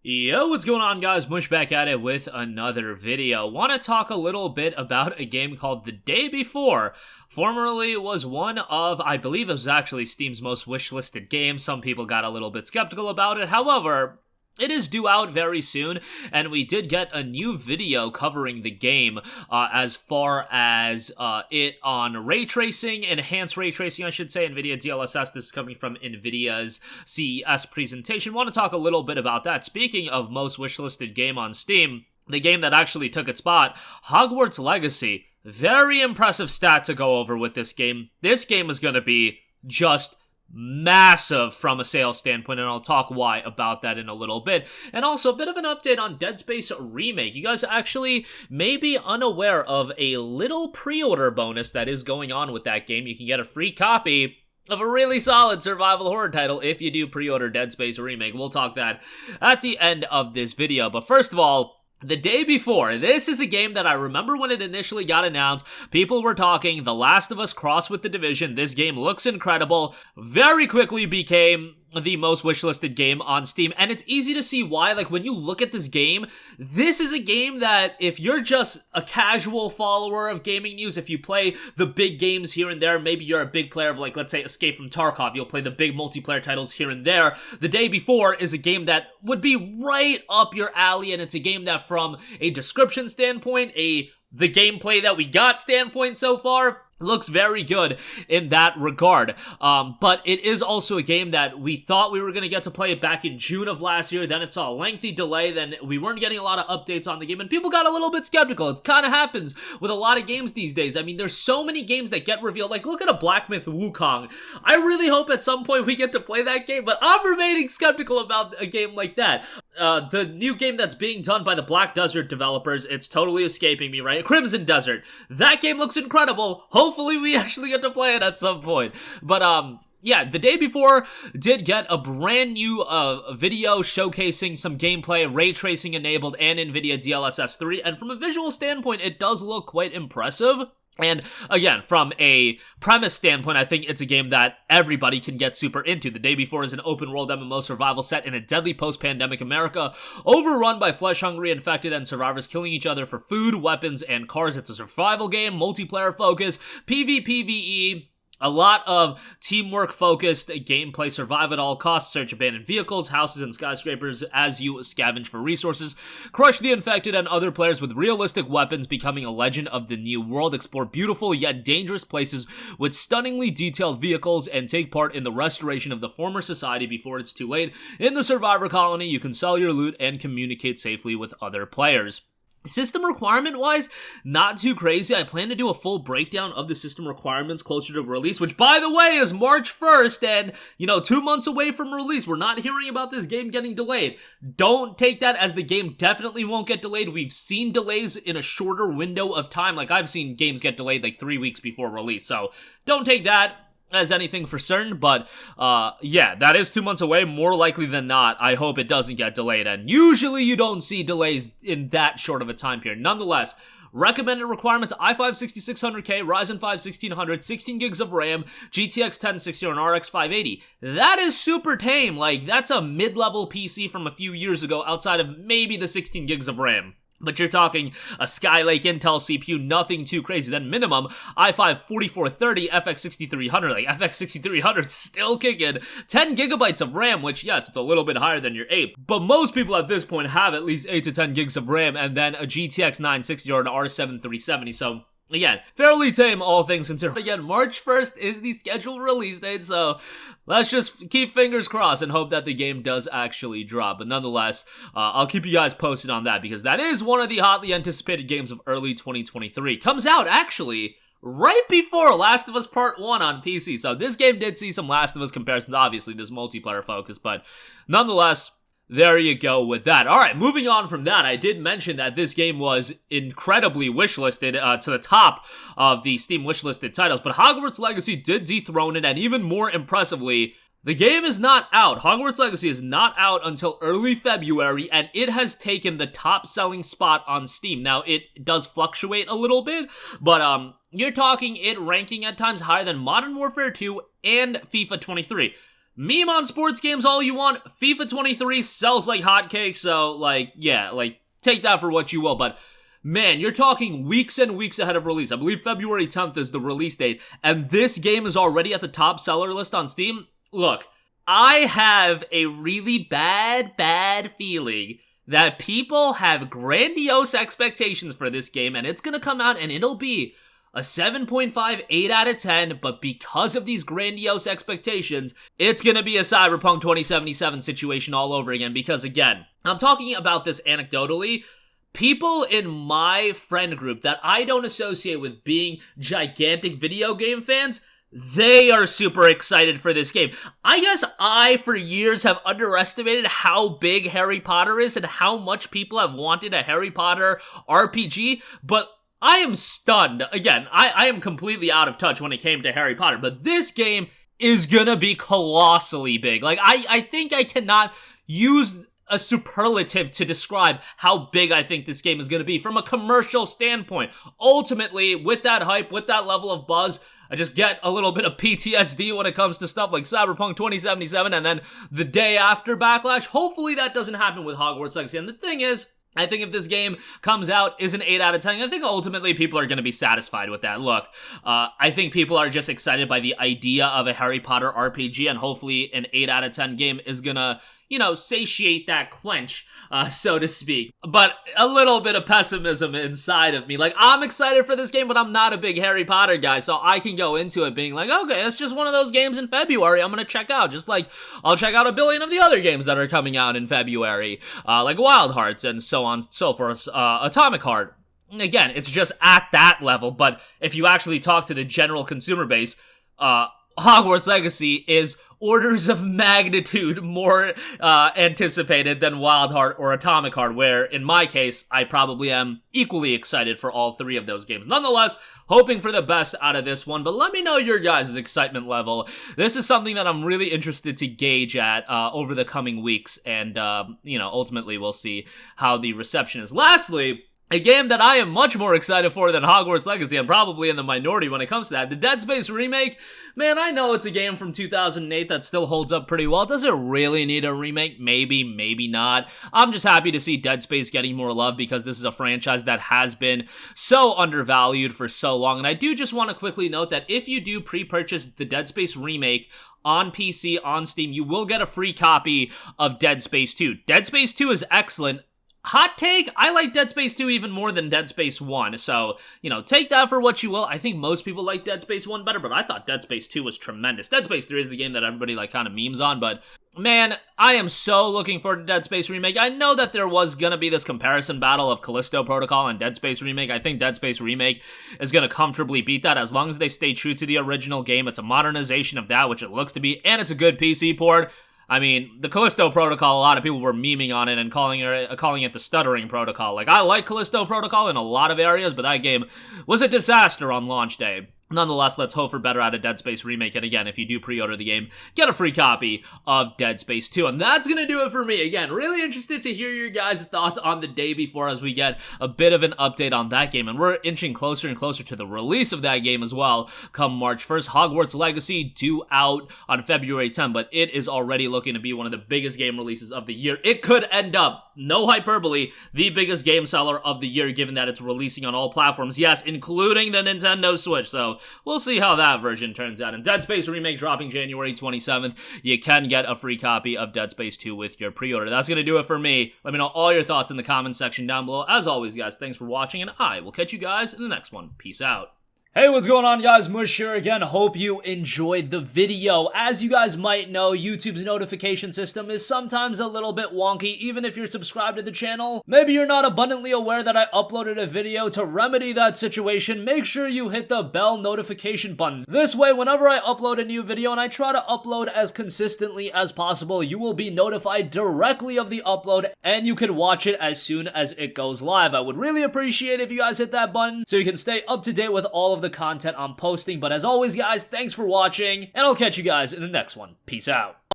Yo, what's going on, guys? Mush back at it with another video. Want to talk a little bit about a game called The Day Before. Formerly was one of, I believe it was actually Steam's most wishlisted games. Some people got a little bit skeptical about it. However, it is due out very soon, and we did get a new video covering the game as far as it on ray tracing, enhanced ray tracing, I should say, NVIDIA DLSS. This is coming from NVIDIA's CES presentation. Want to talk a little bit about that. Speaking of most wishlisted game on Steam, the game that actually took its spot, Hogwarts Legacy. Very impressive stat to go over with this game. This game is going to be just massive from a sales standpoint, and I'll talk why about that in a little bit. And also a bit of an update on Dead Space Remake. You guys actually may be unaware of a little pre-order bonus that is going on with that game. You can get a free copy of a really solid survival horror title if you do pre-order Dead Space Remake. We'll talk that at the end of this video. But first of all, The Day Before. This is a game that I remember when it initially got announced. People were talking The Last of Us crossed with The Division. This game looks incredible. Very quickly became the most wishlisted game on Steam, and it's easy to see why. Like, when you look at this game, this is a game that if you're just a casual follower of gaming news, if you play the big games here and there, maybe you're a big player of, like, let's say Escape from Tarkov, you'll play the big multiplayer titles here and there. The Day Before is a game that would be right up your alley, and it's a game that from a description standpoint, the gameplay that we got standpoint so far, looks very good in that regard. But it is also a game that we thought we were going to get to play it back in June of last year. Then it saw a lengthy delay. Then we weren't getting a lot of updates on the game, and people got a little bit skeptical. It kind of happens with a lot of games these days. I mean, there's so many games that get revealed. Like, look at a Black Myth Wukong. I really hope at some point we get to play that game, but I'm remaining skeptical about a game like that. The new game that's being done by the Black Desert developers, it's totally escaping me, right? Crimson Desert. That game looks incredible. Hopefully we actually get to play it at some point. But, yeah, The Day Before did get a brand new video showcasing some gameplay, ray tracing enabled, and NVIDIA DLSS 3. And from a visual standpoint, it does look quite impressive. And again, from a premise standpoint, I think it's a game that everybody can get super into. The Day Before is an open-world MMO survival set in a deadly post-pandemic America, overrun by flesh-hungry infected and survivors killing each other for food, weapons, and cars. It's a survival game, multiplayer focus, PvPvE, a lot of teamwork-focused gameplay, survive at all costs, search abandoned vehicles, houses, and skyscrapers as you scavenge for resources, crush the infected and other players with realistic weapons, becoming a legend of the new world, explore beautiful yet dangerous places with stunningly detailed vehicles, and take part in the restoration of the former society before it's too late. In the survivor colony, you can sell your loot and communicate safely with other players. System requirement-wise, not too crazy. I plan to do a full breakdown of the system requirements closer to release, which, by the way, is March 1st, and, 2 months away from release. We're not hearing about this game getting delayed. Don't take that as the game definitely won't get delayed. We've seen delays in a shorter window of time. Like, I've seen games get delayed like 3 weeks before release, so don't take that as anything for certain, but yeah, that is 2 months away. More likely than not, I hope it doesn't get delayed, and usually you don't see delays in that short of a time period. Nonetheless, recommended requirements: i5 6600K, Ryzen 5 1600, 16 gigs of RAM, GTX 1060, or an RX 580. That is super tame. Like, that's a mid-level PC from a few years ago, outside of maybe the 16 gigs of RAM. But you're talking a Skylake Intel CPU, nothing too crazy. Then minimum, i5 4430, FX 6300. Like, FX 6300 still kicking. 10 gigabytes of RAM, which, yes, it's a little bit higher than your 8. But most people at this point have at least 8 to 10 gigs of RAM, and then a GTX 960 or an R7 370. So, again, fairly tame, all things considered. Again, March 1st is the scheduled release date, so let's just keep fingers crossed and hope that the game does actually drop. But nonetheless, I'll keep you guys posted on that, because that is one of the hotly anticipated games of early 2023. Comes out, actually, right before Last of Us Part 1 on PC, so this game did see some Last of Us comparisons. Obviously, this multiplayer focus, but nonetheless, there you go with that. Alright, moving on from that, I did mention that this game was incredibly wishlisted to the top of the Steam wishlisted titles, but Hogwarts Legacy did dethrone it, and even more impressively, the game is not out. Hogwarts Legacy is not out until early February, and it has taken the top-selling spot on Steam. Now, it does fluctuate a little bit, but you're talking it ranking at times higher than Modern Warfare 2 and FIFA 23. Meme on sports games all you want. FIFA 23 sells like hotcakes, so, like, yeah, like, take that for what you will, but man, you're talking weeks and weeks ahead of release. I believe February 10th is the release date, and this game is already at the top seller list on Steam. Look, I have a really bad feeling that people have grandiose expectations for this game, and it's gonna come out and it'll be a 7.5, 8 out of 10, but because of these grandiose expectations, it's gonna be a Cyberpunk 2077 situation all over again, because again, I'm talking about this anecdotally. People in my friend group that I don't associate with being gigantic video game fans, they are super excited for this game. I guess I, for years, have underestimated how big Harry Potter is and how much people have wanted a Harry Potter RPG, but I am stunned. Again, I am completely out of touch when it came to Harry Potter, but this game is gonna be colossally big. Like, I think I cannot use a superlative to describe how big I think this game is going to be from a commercial standpoint. Ultimately, with that hype, with that level of buzz, I just get a little bit of PTSD when it comes to stuff like Cyberpunk 2077 and then the day after Backlash. Hopefully that doesn't happen with Hogwarts Legacy. And the thing is, I think if this game comes out, is an 8 out of 10, I think ultimately people are going to be satisfied with that. Look, I think people are just excited by the idea of a Harry Potter RPG, and hopefully an 8 out of 10 game is going to, you know, satiate that quench, so to speak. But a little bit of pessimism inside of me. Like, I'm excited for this game, but I'm not a big Harry Potter guy, so I can go into it being like, okay, it's just one of those games in February I'm gonna check out, just like I'll check out a billion of the other games that are coming out in February, like Wild Hearts and so on and so forth, Atomic Heart. Again, it's just at that level, but if you actually talk to the general consumer base, Hogwarts Legacy is orders of magnitude more anticipated than Wild Heart or Atomic Heart, where, in my case, I probably am equally excited for all three of those games. Nonetheless, hoping for the best out of this one, but let me know your guys' excitement level. This is something that I'm really interested to gauge at over the coming weeks, and, you know, ultimately we'll see how the reception is. Lastly, a game that I am much more excited for than Hogwarts Legacy, and probably in the minority when it comes to that, the Dead Space remake. Man, I know it's a game from 2008 that still holds up pretty well. Does it really need a remake? Maybe, maybe not. I'm just happy to see Dead Space getting more love because this is a franchise that has been so undervalued for so long. And I do just want to quickly note that if you do pre-purchase the Dead Space remake on PC, on Steam, you will get a free copy of Dead Space 2. Dead Space 2 is excellent. Hot take, I like Dead Space 2 even more than Dead Space 1, so, you know, take that for what you will. I think most people like Dead Space 1 better, but I thought Dead Space 2 was tremendous. Dead Space 3 is the game that everybody, like, kind of memes on, but man, I am so looking forward to Dead Space Remake. I know that there was gonna be this comparison battle of Callisto Protocol and Dead Space Remake. I think Dead Space Remake is gonna comfortably beat that as long as they stay true to the original game. It's a modernization of that, which it looks to be, and it's a good PC port. I mean, the Callisto Protocol, a lot of people were memeing on it and calling it the stuttering protocol. Like, I like Callisto Protocol in a lot of areas, but that game was a disaster on launch day. Nonetheless, let's hope for better out of Dead Space Remake, and again, if you do pre-order the game, get a free copy of Dead Space 2, and that's gonna do it for me. Again, really interested to hear your guys' thoughts on the day before as we get a bit of an update on that game, and we're inching closer and closer to the release of that game as well, come March 1st. Hogwarts Legacy due out on February 10th, but it is already looking to be one of the biggest game releases of the year. It could end up, no hyperbole, the biggest game seller of the year, given that it's releasing on all platforms, yes, including the Nintendo Switch, so we'll see how that version turns out. And Dead Space Remake dropping January 27th. You can get a free copy of Dead Space 2 with your pre-order. That's going to do it for me. Let me know all your thoughts in the comments section down below. As always, guys, thanks for watching, and I will catch you guys in the next one. Peace out. Hey, what's going on, guys? Mush here again. Hope you enjoyed the video. As you guys might know, YouTube's notification system is sometimes a little bit wonky, even if you're subscribed to the channel. Maybe you're not abundantly aware that I uploaded a video. To remedy that situation, make sure you hit the bell notification button. This way, whenever I upload a new video, and I try to upload as consistently as possible, you will be notified directly of the upload, and you can watch it as soon as it goes live. I would really appreciate if you guys hit that button so you can stay up to date with all of the content I'm posting. But as always, guys, thanks for watching, and I'll catch you guys in the next one. Peace out.